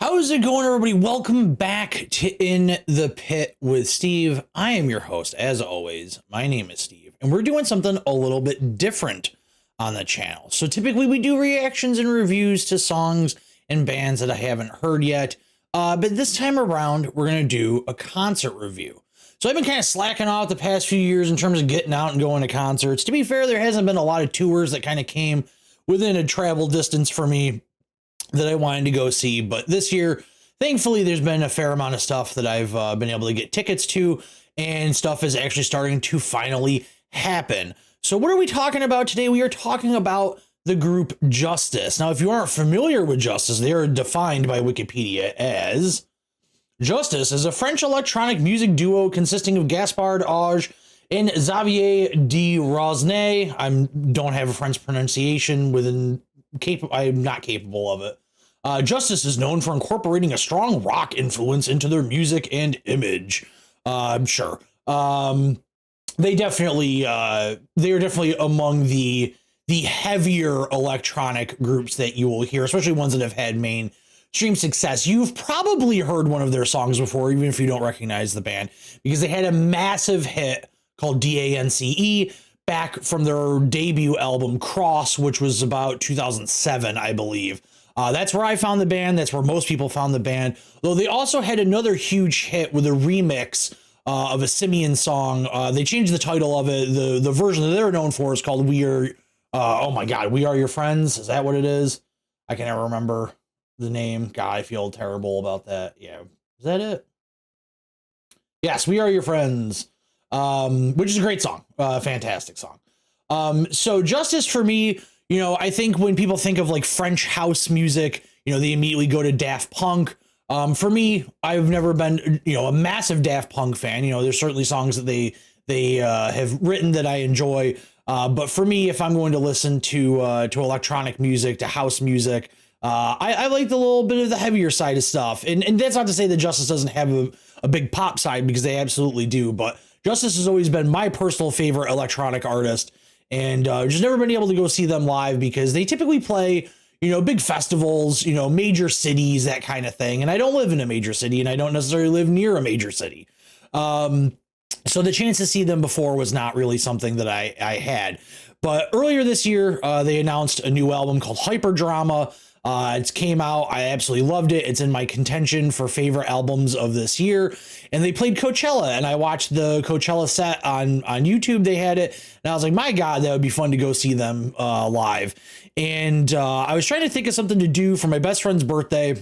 How's it going, everybody? Welcome back to In the Pit with Steve. I am your host, as always. My name is Steve, and we're doing something a little bit different on the channel. So typically we do reactions and reviews to songs and bands that I haven't heard yet. But this time around, we're going to do a concert review. So I've been kind of slacking off the past few years in terms of getting out and going to concerts. To be fair, there hasn't been a lot of tours that kind of came within a travel distance for me that I wanted to go see. But this year, thankfully, there's been a fair amount of stuff that I've been able to get tickets to, and stuff is actually starting to finally happen. So what are we talking about today? We are talking about the group Justice. Now, if you aren't familiar with Justice, they are defined by Wikipedia as Justice is a French electronic music duo consisting of Gaspard Auge and Xavier de Rosnay. I don't have a French pronunciation I'm not capable of it. Justice is known for incorporating a strong rock influence into their music and image. I'm sure. They are definitely among the heavier electronic groups that you will hear, especially ones that have had mainstream success. You've probably heard one of their songs before, even if you don't recognize the band, because they had a massive hit called DANCE back from their debut album Cross, which was about 2007, I believe. That's where I found the band. That's where most people found the band. Though they also had another huge hit with a remix of a Simeon song. They changed the title of it. The version that they're known for is called We Are, oh my God, We Are Your Friends. Is that what it is? I can never remember the name. God, I feel terrible about that. Yeah. Is that it? Yes, We Are Your Friends. Which is a great song, fantastic song. So Justice for me, I think when people think of like French house music, they immediately go to Daft Punk. For me, I've never been, a massive Daft Punk fan. There's certainly songs that they have written that I enjoy. But for me, if I'm going to listen to electronic music, to house music, I like the little bit of the heavier side of stuff. And that's not to say that Justice doesn't have a big pop side, because they absolutely do. But Justice has always been my personal favorite electronic artist, and just never been able to go see them live because they typically play, big festivals, major cities, that kind of thing. And I don't live in a major city, and I don't necessarily live near a major city. So the chance to see them before was not really something that I had. But earlier this year, they announced a new album called Hyperdrama. It came out. I absolutely loved it. It's in my contention for favorite albums of this year. And they played Coachella, and I watched the Coachella set on YouTube. They had it, and I was like, my God, that would be fun to go see them live. And I was trying to think of something to do for my best friend's birthday,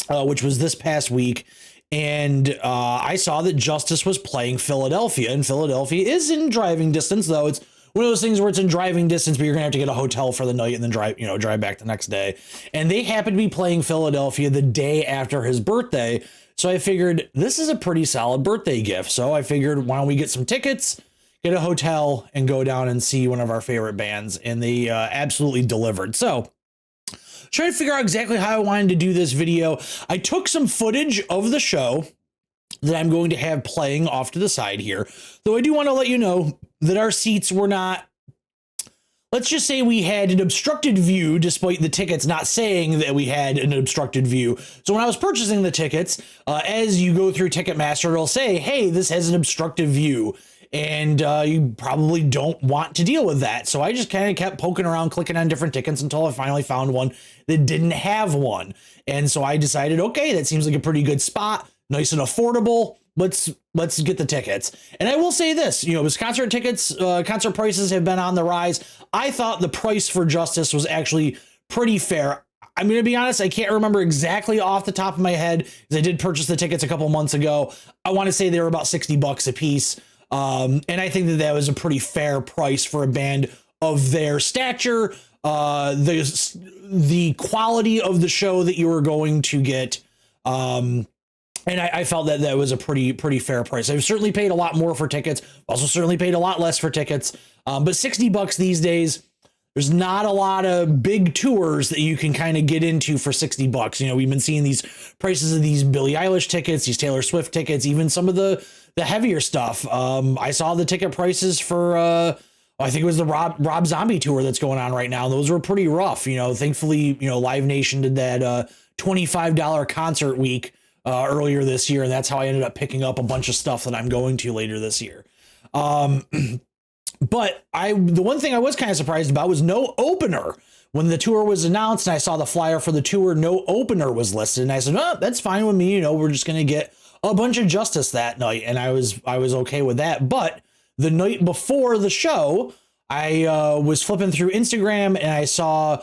which was this past week. And I saw that Justice was playing Philadelphia, and Philadelphia is in driving distance, though it's one of those things where it's in driving distance, but you're gonna have to get a hotel for the night and then drive back the next day. And they happened to be playing Philadelphia the day after his birthday. So I figured this is a pretty solid birthday gift. So I figured, why don't we get some tickets, get a hotel, and go down and see one of our favorite bands. And they absolutely delivered. So trying to figure out exactly how I wanted to do this video. I took some footage of the show that I'm going to have playing off to the side here. Though I do want to let you know that our seats were not, let's just say we had an obstructed view, despite the tickets not saying that we had an obstructed view. So when I was purchasing the tickets, as you go through Ticketmaster, it'll say, hey, this has an obstructive view. And you probably don't want to deal with that. So I just kind of kept poking around, clicking on different tickets until I finally found one that didn't have one. And so I decided, okay, that seems like a pretty good spot. Nice and affordable. Let's get the tickets. And I will say this, as concert tickets, concert prices have been on the rise. I thought the price for Justice was actually pretty fair. I'm going to be honest, I can't remember exactly off the top of my head, because I did purchase the tickets a couple months ago. I want to say they were about $60 a piece. And I think that was a pretty fair price for a band of their stature, the quality of the show that you were going to get. And I felt that was a pretty fair price. I've certainly paid a lot more for tickets. Also certainly paid a lot less for tickets. But $60 these days, there's not a lot of big tours that you can kind of get into for $60. We've been seeing these prices of these Billie Eilish tickets, these Taylor Swift tickets, even some of the heavier stuff. I saw the ticket prices for, I think it was the Rob Zombie tour that's going on right now. Those were pretty rough. Thankfully, Live Nation did that $25 concert week earlier this year, and that's how I ended up picking up a bunch of stuff that I'm going to later this year. But the one thing I was kind of surprised about was no opener. When the tour was announced and I saw the flyer for the tour, no opener was listed. And I said, oh, that's fine with me. You know, we're just going to get a bunch of Justice that night. And I was okay with that. But the night before the show, I was flipping through Instagram and I saw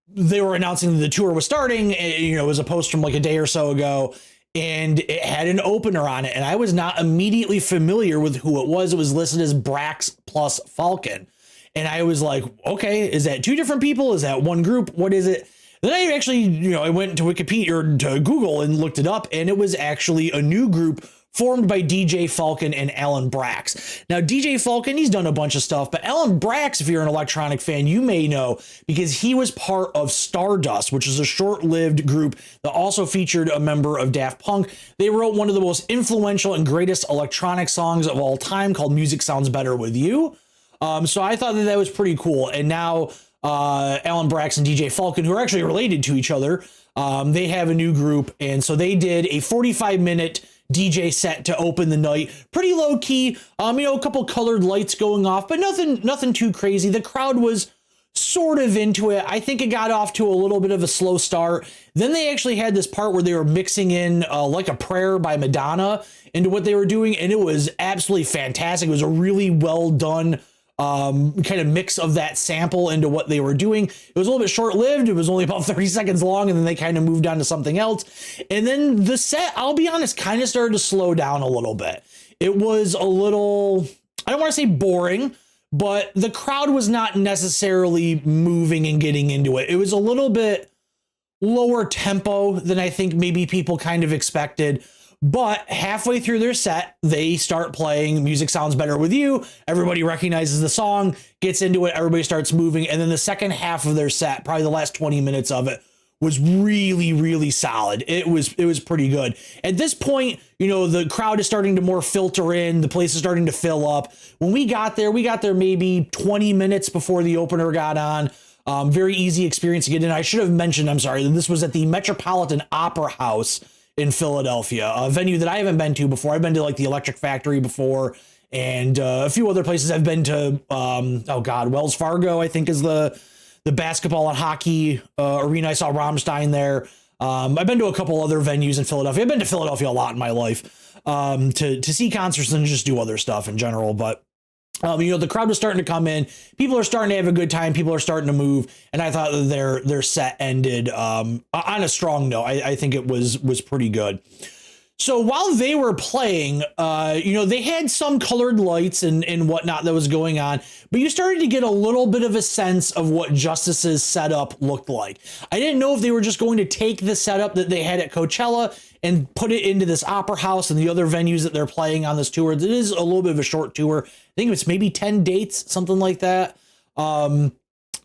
they were announcing that the tour was starting. You know, it was a post from like a day or so ago, and it had an opener on it. And I was not immediately familiar with who it was. It was listed as Braxe plus Falcon. And I was like, okay, is that two different people? Is that one group? What is it? Then I actually, you know, I went to Wikipedia or to Google and looked it up, and it was actually a new group formed by DJ Falcon and Alan Braxe. Now, DJ Falcon, he's done a bunch of stuff, but Alan Braxe, if you're an electronic fan, you may know because he was part of Stardust, which is a short-lived group that also featured a member of Daft Punk. They wrote one of the most influential and greatest electronic songs of all time called Music Sounds Better With You. So I thought that was pretty cool. And now Alan Braxe and DJ Falcon, who are actually related to each other, they have a new group. And so they did a 45-minute DJ set to open the night. Pretty low key, you know, a couple colored lights going off, but nothing too crazy. The crowd was sort of into it. I think it got off to a little bit of a slow start. Then they actually had this part where they were mixing in like a prayer by Madonna into what they were doing. And it was absolutely fantastic. It was a really well done kind of mix of that sample into what they were doing. It was a little bit short-lived. It was only about 30 seconds long, and then they kind of moved on to something else. And then the set, I'll be honest, kind of started to slow down a little bit. It was a little, I don't want to say boring, but the crowd was not necessarily moving and getting into it. It was a little bit lower tempo than I think maybe people kind of expected. But halfway through their set, they start playing Music Sounds Better With You. Everybody recognizes the song, gets into it, everybody starts moving. And then the second half of their set, probably the last 20 minutes of it, was really, really solid. It was pretty good. At this point, you know, the crowd is starting to more filter in. The place is starting to fill up. When we got there maybe 20 minutes before the opener got on. Very easy experience to get in. I should have mentioned, I'm sorry, this was at the Metropolitan Opera House in Philadelphia, a venue that I haven't been to before. I've been to like the Electric Factory before and a few other places. I've been to, Wells Fargo, I think is the basketball and hockey arena. I saw Rammstein there. I've been to a couple other venues in Philadelphia. I've been to Philadelphia a lot in my life to see concerts and just do other stuff in general. But you know, the crowd was starting to come in. People are starting to have a good time. People are starting to move. And I thought that their set ended on a strong note. I think it was pretty good. So while they were playing, you know, they had some colored lights and whatnot that was going on, but you started to get a little bit of a sense of what Justice's setup looked like. I didn't know if they were just going to take the setup that they had at Coachella and put it into this opera house and the other venues that they're playing on this tour. It is a little bit of a short tour. I think it's maybe 10 dates, something like that. And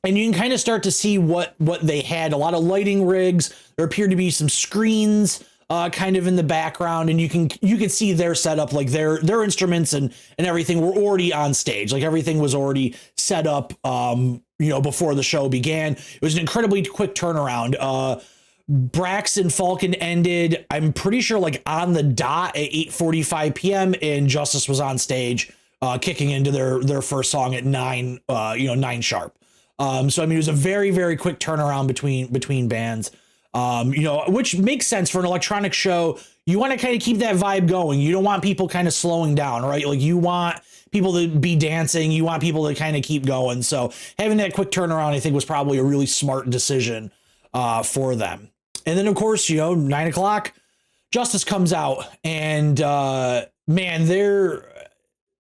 you can kind of start to see what they had. A lot of lighting rigs. There appeared to be some screens kind of in the background, and you can see their setup, like their instruments and everything were already on stage. Like everything was already set up, you know, before the show began. It was an incredibly quick turnaround. Braxe and Falcon ended, I'm pretty sure, like on the dot at 8:45 p.m. and Justice was on stage, kicking into their first song at 9 sharp. So I mean, it was a very, very quick turnaround between bands. You know, which makes sense for an electronic show. You want to kind of keep that vibe going. You don't want people kind of slowing down, right? Like you want people to be dancing. You want people to kind of keep going. So having that quick turnaround, I think, was probably a really smart decision for them. And then, of course, you know, 9 o'clock, Justice comes out, and man,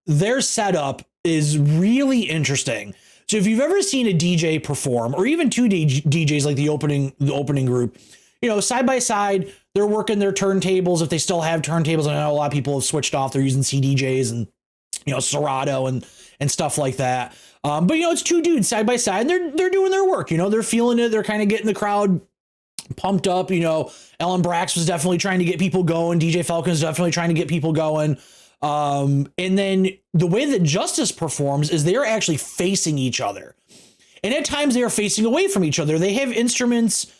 their setup is really interesting. So if you've ever seen a DJ perform, or even two DJs like the opening group, you know, side by side, they're working their turntables if they still have turntables. I know a lot of people have switched off. They're using CDJs and, you know, Serato and stuff like that. But, you know, it's two dudes side by side, and they're doing their work. You know, they're feeling it. They're kind of getting the crowd pumped up. You know, Alan Braxe was definitely trying to get people going. DJ Falcon is definitely trying to get people going. And then the way that Justice performs is they're actually facing each other. And at times they are facing away from each other. They have instruments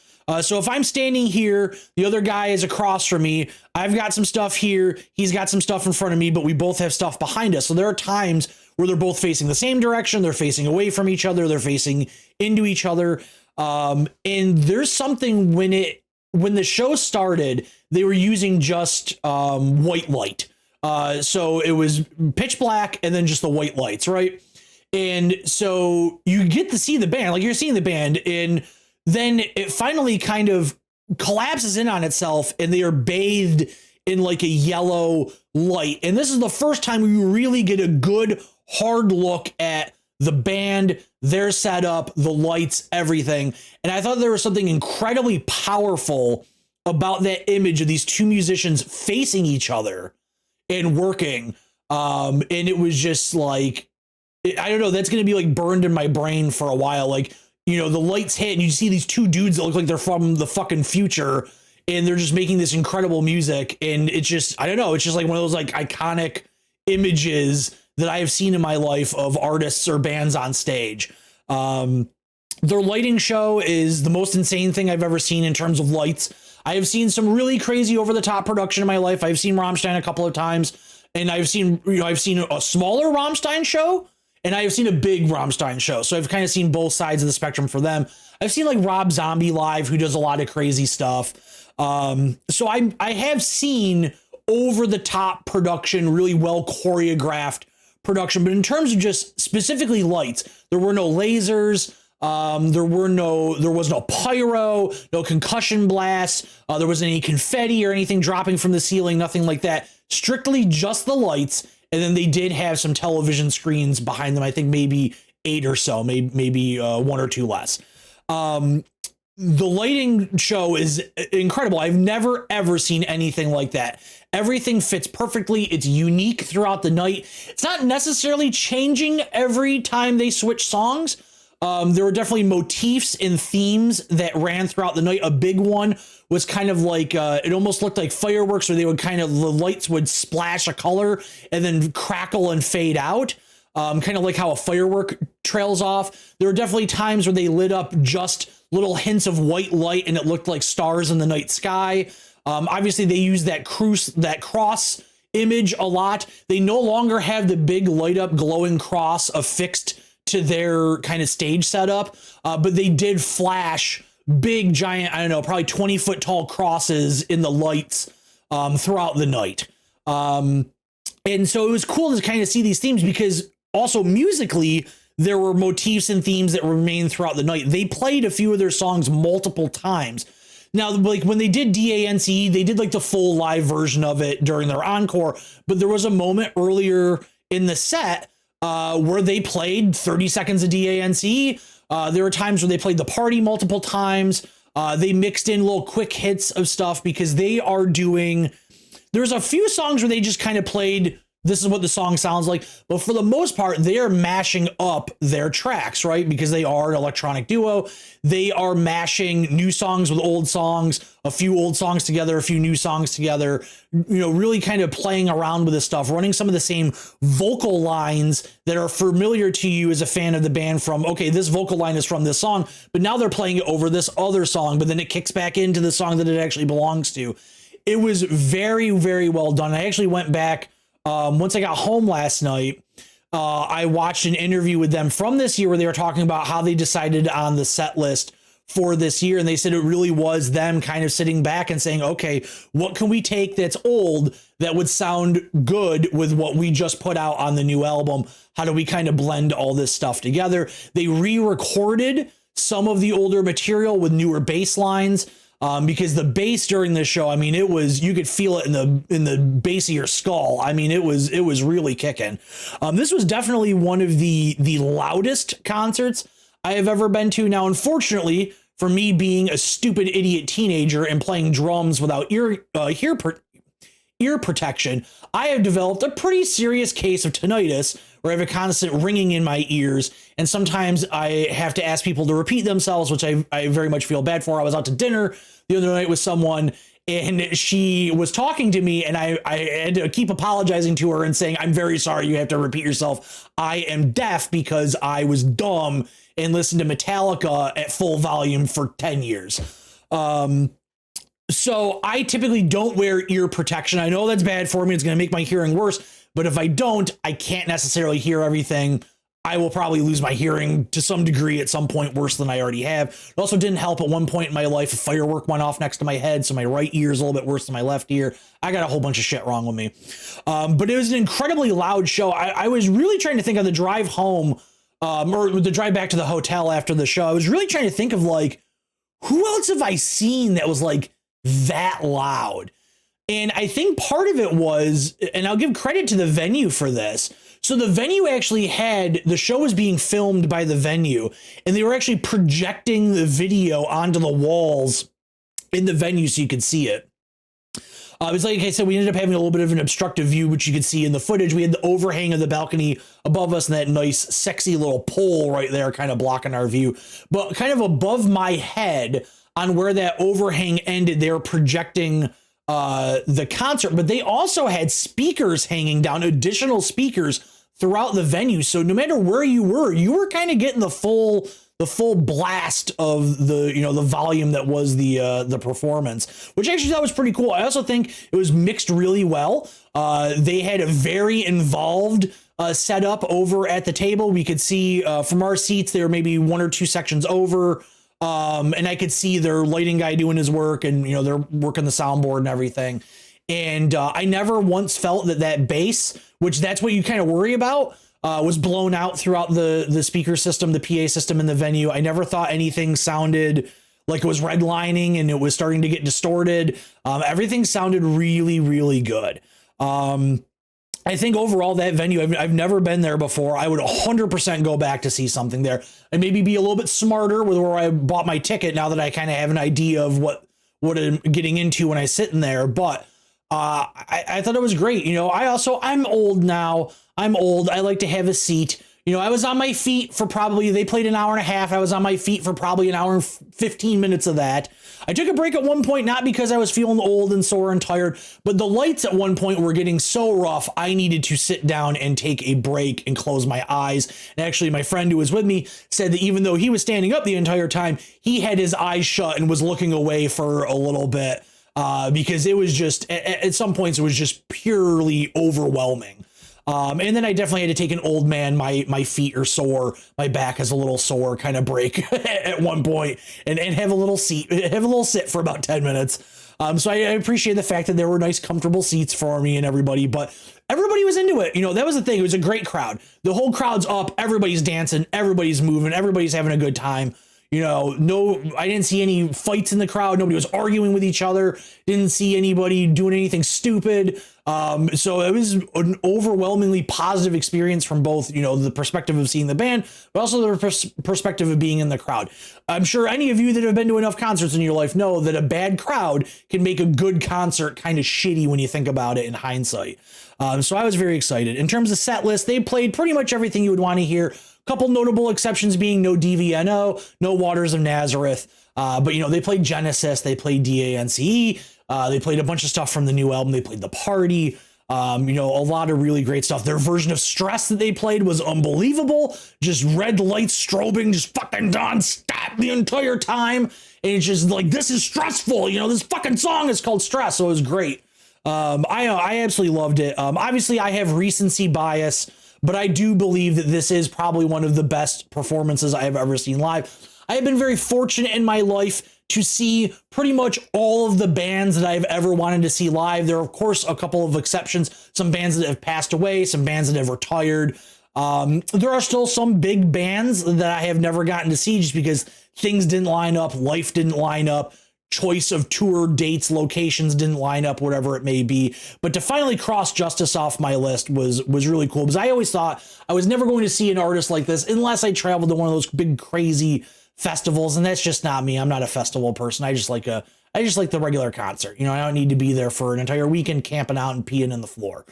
So if I'm standing here, the other guy is across from me, I've got some stuff here, he's got some stuff in front of me, but we both have stuff behind us. So there are times where they're both facing the same direction, they're facing away from each other, they're facing into each other. And there's something when the show started, they were using just white light. So it was pitch black and then just the white lights, right? And so you get to see the band, like you're seeing the band, and then it finally kind of collapses in on itself and they are bathed in like a yellow light. And this is the first time we really get a good hard look at the band, their setup, the lights, everything. And I thought there was something incredibly powerful about that image of these two musicians facing each other and working. And it was just like, I don't know, that's going to be like burned in my brain for a while. Like, you know, the lights hit and you see these two dudes that look like they're from the fucking future and they're just making this incredible music. And it's just, I don't know, it's just like one of those like iconic images that I have seen in my life of artists or bands on stage. Their lighting show is the most insane thing I've ever seen in terms of lights. I have seen some really crazy over the top production in my life. I've seen Rammstein a couple of times, and I've seen a smaller Rammstein show, and I have seen a big Rammstein show. So I've kind of seen both sides of the spectrum for them. I've seen like Rob Zombie live, who does a lot of crazy stuff. So I have seen over the top production, really well choreographed production. But in terms of just specifically lights, there were no lasers. There was no pyro, no concussion blasts. There wasn't any confetti or anything dropping from the ceiling, nothing like that. Strictly just the lights. And then they did have some television screens behind them. I think maybe 8 or so, maybe 1 or 2 less. The lighting show is incredible. I've never, ever seen anything like that. Everything fits perfectly. It's unique throughout the night. It's not necessarily changing every time they switch songs. There were definitely motifs and themes that ran throughout the night. A big one was kind of like, it almost looked like fireworks, where they would the lights would splash a color and then crackle and fade out. Kind of like how a firework trails off. There were definitely times where they lit up just little hints of white light and it looked like stars in the night sky. Obviously they used that cross image a lot. They no longer have the big light up glowing cross affixed to their kind of stage setup, but they did flash big giant, I don't know, probably 20-foot tall crosses in the lights throughout the night. And so it was cool to kind of see these themes, because also musically there were motifs and themes that remained throughout the night. They played a few of their songs multiple times. Now, like when they did DANCE, they did like the full live version of it during their encore, but there was a moment earlier in the set where they played 30 seconds of DANCE. There were times where they played The Party multiple times. They mixed in little quick hits of stuff because they are doing, there's a few songs where they just kind of played, this is what the song sounds like. But for the most part, they are mashing up their tracks, right? Because they are an electronic duo. They are mashing new songs with old songs, a few old songs together, a few new songs together, you know, really kind of playing around with this stuff, running some of the same vocal lines that are familiar to you as a fan of the band from, okay, this vocal line is from this song, but now they're playing it over this other song, but then it kicks back into the song that it actually belongs to. It was very, very well done. I actually went back, once I got home last night, I watched an interview with them from this year where they were talking about how they decided on the set list for this year. And they said it really was them kind of sitting back and saying, okay, what can we take that's old that would sound good with what we just put out on the new album? How do we kind of blend all this stuff together? They re-recorded some of the older material with newer bass lines. Because the bass during this show, I mean, it was, you could feel it in the base of your skull. I mean, it was really kicking. This was definitely one of the loudest concerts I have ever been to. Now, unfortunately, for me being a stupid idiot teenager and playing drums without ear protection, I have developed a pretty serious case of tinnitus, where I have a constant ringing in my ears. And sometimes I have to ask people to repeat themselves, which I very much feel bad for. I was out to dinner the other night with someone, and she was talking to me, and I had to keep apologizing to her and saying, I'm very sorry, you have to repeat yourself. I am deaf because I was dumb and listened to Metallica at full volume for 10 years. So I typically don't wear ear protection. I know that's bad for me. It's going to make my hearing worse. But if I don't, I can't necessarily hear everything. I will probably lose my hearing to some degree at some point, worse than I already have. It also didn't help at one point in my life. A firework went off next to my head, so my right ear is a little bit worse than my left ear. I got a whole bunch of shit wrong with me. But it was an incredibly loud show. I was really trying to think on the drive home, or the drive back to the hotel after the show. I was really trying to think of like, who else have I seen that was like that loud? And I think part of it was, and I'll give credit to the venue for this. So the venue actually had, the show was being filmed by the venue, and they were actually projecting the video onto the walls in the venue so you could see it. It was like I said, we ended up having a little bit of an obstructive view, which you could see in the footage. We had the overhang of the balcony above us and that nice, sexy little pole right there kind of blocking our view. But kind of above my head on where that overhang ended, they were projecting the concert, but they also had speakers hanging down, additional speakers throughout the venue. So no matter where you were kind of getting the full blast of the, you know, the volume that was the performance, which actually thought was pretty cool. I also think it was mixed really well. They had a very involved setup over at the table. We could see from our seats, they were maybe 1 or 2 sections over. And I could see their lighting guy doing his work, and, you know, they're working the soundboard and everything. And I never once felt that bass, which that's what you kind of worry about, was blown out throughout the speaker system, the PA system in the venue. I never thought anything sounded like it was redlining and it was starting to get distorted. Everything sounded really, really good. I think overall that venue, I've never been there before. I would 100% go back to see something there, and maybe be a little bit smarter with where I bought my ticket now that I kind of have an idea of what I'm getting into when I sit in there. But I thought it was great. You know, I'm old now. I'm old. I like to have a seat. You know, I was on my feet for probably, they played an hour and a half. I was on my feet for probably an hour and 15 minutes of that. I took a break at one point, not because I was feeling old and sore and tired, but the lights at one point were getting so rough, I needed to sit down and take a break and close my eyes. And actually, my friend who was with me said that even though he was standing up the entire time, he had his eyes shut and was looking away for a little bit because it was just, at some points, it was just purely overwhelming. And then I definitely had to take an old man, my feet are sore, my back is a little sore kind of break at one point, and have a little sit for about 10 minutes. So I appreciate the fact that there were nice, comfortable seats for me and everybody, but everybody was into it. You know, that was the thing. It was a great crowd. The whole crowd's up. Everybody's dancing. Everybody's moving. Everybody's having a good time. You know, I didn't see any fights in the crowd. Nobody was arguing with each other. Didn't see anybody doing anything stupid. So it was an overwhelmingly positive experience from both, you know, the perspective of seeing the band, but also the perspective of being in the crowd. I'm sure any of you that have been to enough concerts in your life know that a bad crowd can make a good concert kind of shitty when you think about it in hindsight. So I was very excited. In terms of set list, they played pretty much everything you would want to hear. Couple notable exceptions being no DVNO, no Waters of Nazareth. But, you know, they played Genesis, they played DANCE, they played a bunch of stuff from the new album. They played The Party, you know, a lot of really great stuff. Their version of Stress that they played was unbelievable. Just red lights strobing, just fucking non-stop the entire time. And it's just like, this is stressful. You know, this fucking song is called Stress. So it was great. I absolutely loved it. Obviously, I have recency bias, but I do believe that this is probably one of the best performances I have ever seen live. I have been very fortunate in my life to see pretty much all of the bands that I've ever wanted to see live. There are, of course, a couple of exceptions, some bands that have passed away, some bands that have retired. There are still some big bands that I have never gotten to see just because things didn't line up, life didn't line up, choice of tour dates, locations didn't line up, whatever it may be. But to finally cross Justice off my list was really cool, because I always thought I was never going to see an artist like this unless I traveled to one of those big crazy festivals, and that's just not me. I'm not a festival person. I just like the regular concert. You know, I don't need to be there for an entire weekend camping out and peeing in the floor.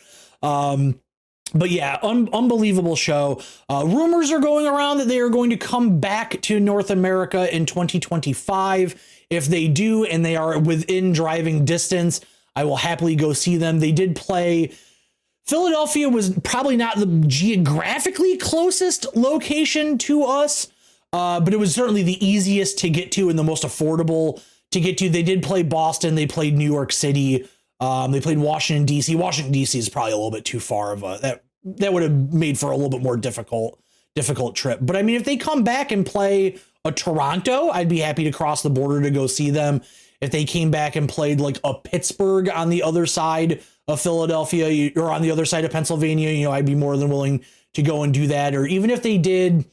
But yeah, unbelievable show. Rumors are going around that they are going to come back to North America in 2025. If they do, and they are within driving distance, I will happily go see them. They did play. Philadelphia was probably not the geographically closest location to us, but it was certainly the easiest to get to and the most affordable to get to. They did play Boston. They played New York City. They played Washington, D.C. Washington, D.C. is probably a little bit too far of a, that would have made for a little bit more difficult trip. But I mean, if they come back and play a Toronto, I'd be happy to cross the border to go see them. If they came back and played like a Pittsburgh on the other side of Philadelphia or on the other side of Pennsylvania, you know, I'd be more than willing to go and do that. Or even if they did,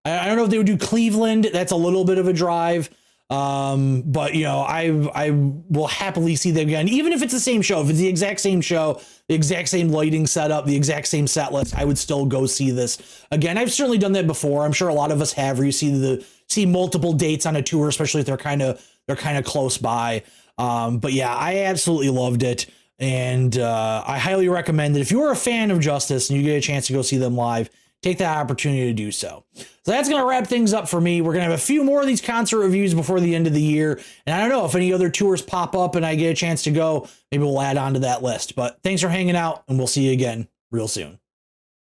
I don't know if they would do Cleveland. That's a little bit of a drive. But you know, I will happily see them again, even if it's the same show. If it's the exact same show, the exact same lighting setup, the exact same set list, I would still go see this again. I've certainly done that before. I'm sure a lot of us have, where you see multiple dates on a tour, especially if they're kind of close by. But yeah, I absolutely loved it. And I highly recommend that if you're a fan of Justice and you get a chance to go see them live, take that opportunity to do so. So that's going to wrap things up for me. We're going to have a few more of these concert reviews before the end of the year. And I don't know if any other tours pop up and I get a chance to go, maybe we'll add on to that list. But thanks for hanging out, and we'll see you again real soon.